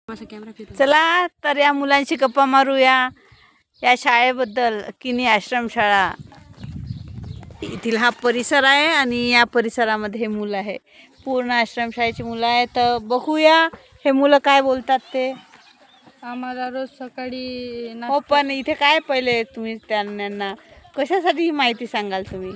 चला तर या मुलांशी गप्पा मारूया या शाळेबद्दल. किनी आश्रमशाळा येथील हा परिसर आहे आणि या परिसरामध्ये हे मुलं आहे. पूर्ण आश्रमशाळेची मुलं आहे. तर बघूया हे मुलं काय बोलतात ते. आम्हाला रोज सकाळी हो, पण इथे काय पहिले तुम्ही त्यांना कशासाठी ही माहिती सांगाल तुम्ही?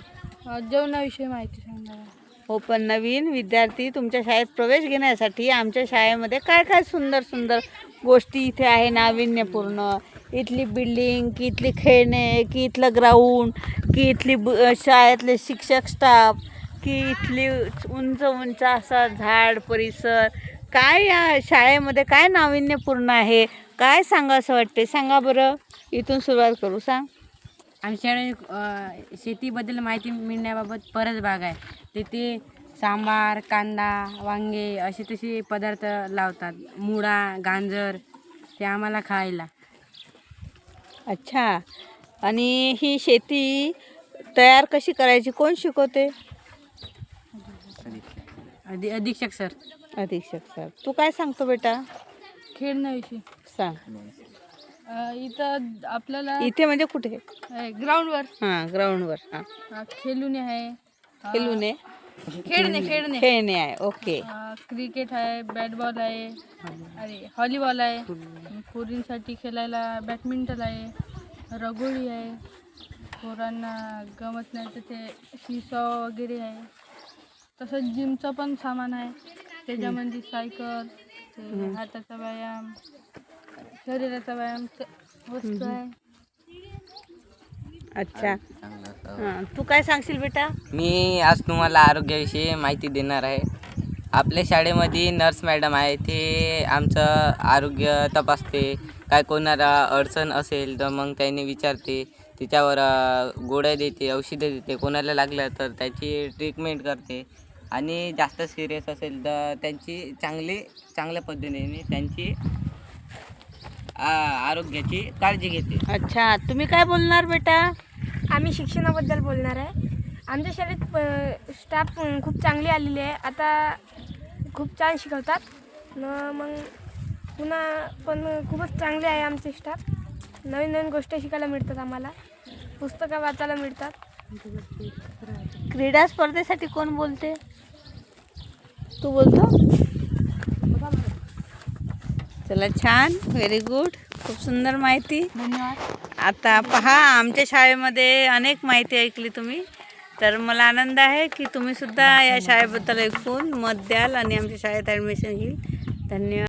जेवणाविषयी माहिती सांगा. हो, पण नवीन विद्यार्थी तुमच्या शाळेत प्रवेश घेण्यासाठी आमच्या शाळेमध्ये काय काय सुंदर सुंदर गोष्टी इथे आहे नाविन्यपूर्ण. इथली बिल्डिंग, की इथली खेळणे, की इथलं ग्राउंड, की इथली शाळेतले शिक्षक स्टाफ, की इथली उंच उंच असा झाड परिसर, काय या शाळेमध्ये काय नाविन्यपूर्ण आहे, काय सांगा असं वाटते? सांगा बरं, इथून सुरुवात करू. सांग. आमच्या शाळेत शेतीबद्दल माहिती मिळण्याबाबत परस भाग आहे. तिथे सांबार, कांदा, वांगे असे तसे पदार्थ लावतात. मुळा, गाजर ते आम्हाला खायला. अच्छा, आणि ही शेती तयार कशी करायची कोण शिकवते? अधीक्षक सर. अधीक्षक सर. तू काय सांगतो बेटा? खेळण्याविषयी सांग. इथं आपल्याला इथे म्हणजे कुठे? ग्राउंडवर. हां, ग्राउंडवर. हां, खेळून आहे. खेळूने खेळणे आहे. ओके. क्रिकेट आहे, बॅट बॉल आहे, अरे हॉलीबॉल आहे, पोरींसाठी खेळायला बॅडमिंटन आहे, रगोळी आहे, पोरांना गमत नाही तर ते सीसॉ वगैरे आहे. तसंच जिमचं पण सामान आहे. त्याच्यामध्ये सायकल, ते हाताचा व्यायाम, शरीराचा व्यायाम वस्तू आहे. अच्छा, हां, तू काय सांगशील बेटा? मी आज तुम्हाला आरोग्याविषयी माहिती देणार आहे. आपल्या शाळेमध्ये नर्स मॅडम आहे. ते आमचं आरोग्य तपासते. काय कोणाला अडचण असेल तर मग त्याने विचारते, तिच्यावर गोळ्या देते, औषधं देते. कोणाला लागलं तर त्याची ट्रीटमेंट करते आणि जास्त सिरियस असेल तर त्यांची चांगल्या पद्धतीने त्यांची आरोग्याची काळजी घेते. अच्छा, तुम्ही काय बोलणार बेटा? आम्ही शिक्षणाबद्दल बोलणार आहे. आमच्या शाळेत स्टाफ खूप चांगली आलेली आहे. आता खूप छान शिकवतात मग पुन्हा पण खूपच चांगले आहे आमचे स्टाफ. नवीन नवीन गोष्टी शिकायला मिळतात. आम्हाला पुस्तकं वाचायला मिळतात. क्रीडा स्पर्धेसाठी कोण बोलते? तू बोलतो? चला, छान, व्हेरी गुड, खूप सुंदर माहिती. धन्यवाद. आता पहा, आमच्या शाळेमध्ये अनेक माहिती ऐकली तुम्ही, तर मला आनंद आहे की तुम्ही सुद्धा या शाळेबद्दल ऐकून मत द्याल आणि आमच्या शाळेत ॲडमिशन घेईल. धन्यवाद.